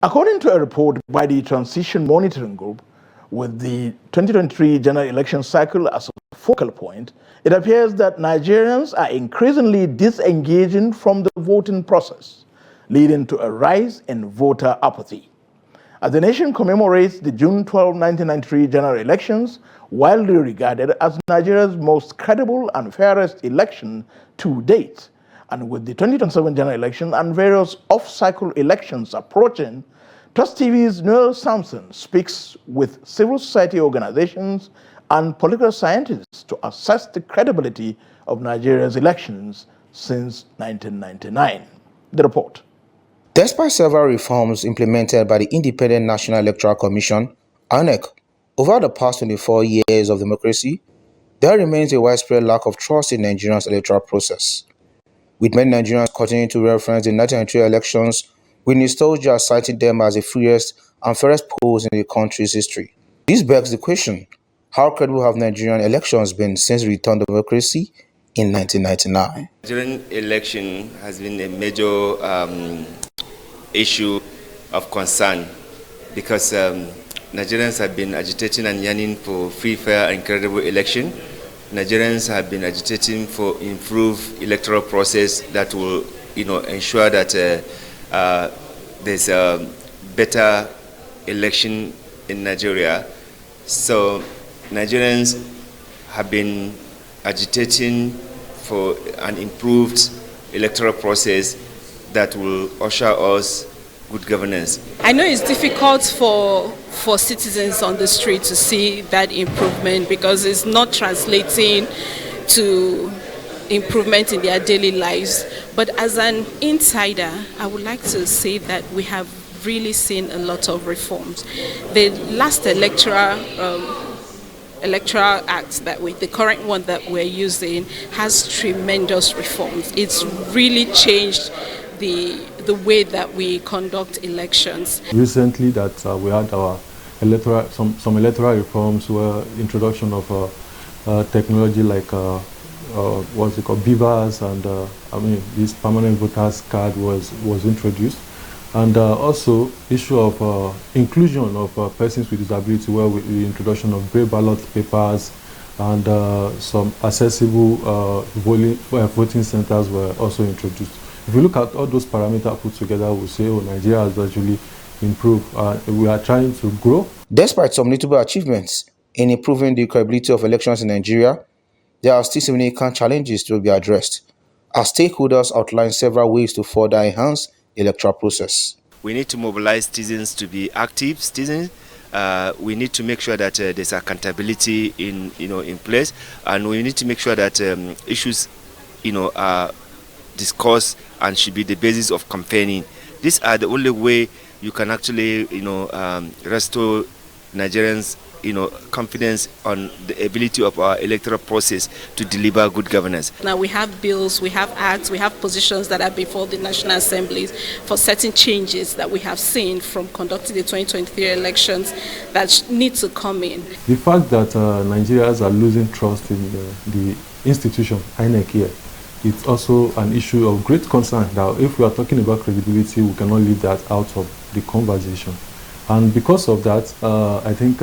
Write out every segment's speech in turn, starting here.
According to a report by the Transition Monitoring Group, with the 2023 general election cycle as a focal point, it appears that Nigerians are increasingly disengaging from the voting process, leading to a rise in voter apathy. As the nation commemorates the June 12, 1993 general elections, widely regarded as Nigeria's most credible and fairest election to date, and with the 2027 general election and various off-cycle elections approaching, Trust TV's Noel Sampson speaks with civil society organizations and political scientists to assess the credibility of Nigeria's elections since 1999. The report. Despite several reforms implemented by the Independent National Electoral Commission, (INEC), over the past 24 years of democracy, there remains a widespread lack of trust in Nigeria's electoral process, with many Nigerians continuing to reference the 1993 elections with nostalgia, citing them as the freest and fairest polls in the country's history. This begs the question, how credible have Nigerian elections been since return to democracy in 1999? Nigerian election has been a major issue of concern because Nigerians have been agitating and yearning for free, fair and credible election. Nigerians have been agitating for improved electoral process that will ensure that there's a better election in Nigeria. So Nigerians have been agitating for an improved electoral process that will usher us good governance. I know it's difficult for citizens on the street to see that improvement because it's not translating to improvement in their daily lives. But as an insider, I would like to say that we have really seen a lot of reforms. The last electoral act the current one that we're using, has tremendous reforms. It's really changed the way that we conduct elections. Recently, that we had our some electoral reforms, were introduction of technology like what's it called, beavers, and this permanent voters card was introduced, and also issue of inclusion of persons with disability, where with the introduction of grey ballot papers and some accessible voting centers were also introduced. If you look at all those parameters put together, we'll say, oh, Nigeria has actually improved. We are trying to grow. Despite some notable achievements in improving the credibility of elections in Nigeria, there are still significant challenges to be addressed, as stakeholders outline several ways to further enhance the electoral process. We need to mobilize citizens to be active citizens. We need to make sure that there's accountability in place, and we need to make sure that issues are discussed and should be the basis of campaigning. These are the only way you can actually restore Nigerians confidence on the ability of our electoral process to deliver good governance. Now we have bills, we have acts, we have positions that are before the National Assemblies for certain changes that we have seen from conducting the 2023 elections that need to come in. The fact that Nigerians are losing trust in the institution, INEC here, it's also an issue of great concern. Now, if we are talking about credibility, we cannot leave that out of the conversation. And because of that, I think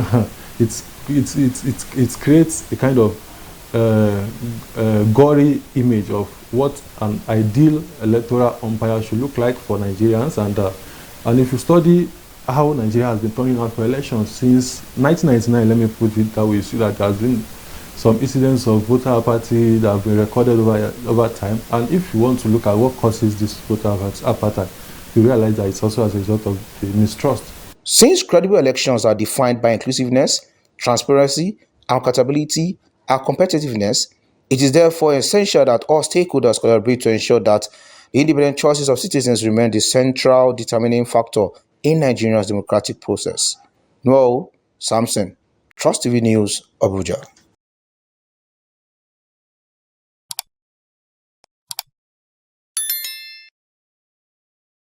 it creates a kind of gory image of what an ideal electoral umpire should look like for Nigerians. And if you study how Nigeria has been turning out for elections since 1999, let me put it that way, you see that there has been some incidents of voter apathy that have been recorded over time. And if you want to look at what causes this voter apathy, you realize that it's also as a result of the mistrust. Since credible elections are defined by inclusiveness, transparency, accountability, and competitiveness, it is therefore essential that all stakeholders collaborate to ensure that the independent choices of citizens remain the central determining factor in Nigeria's democratic process. Noel Sampson, Trust TV News, Abuja.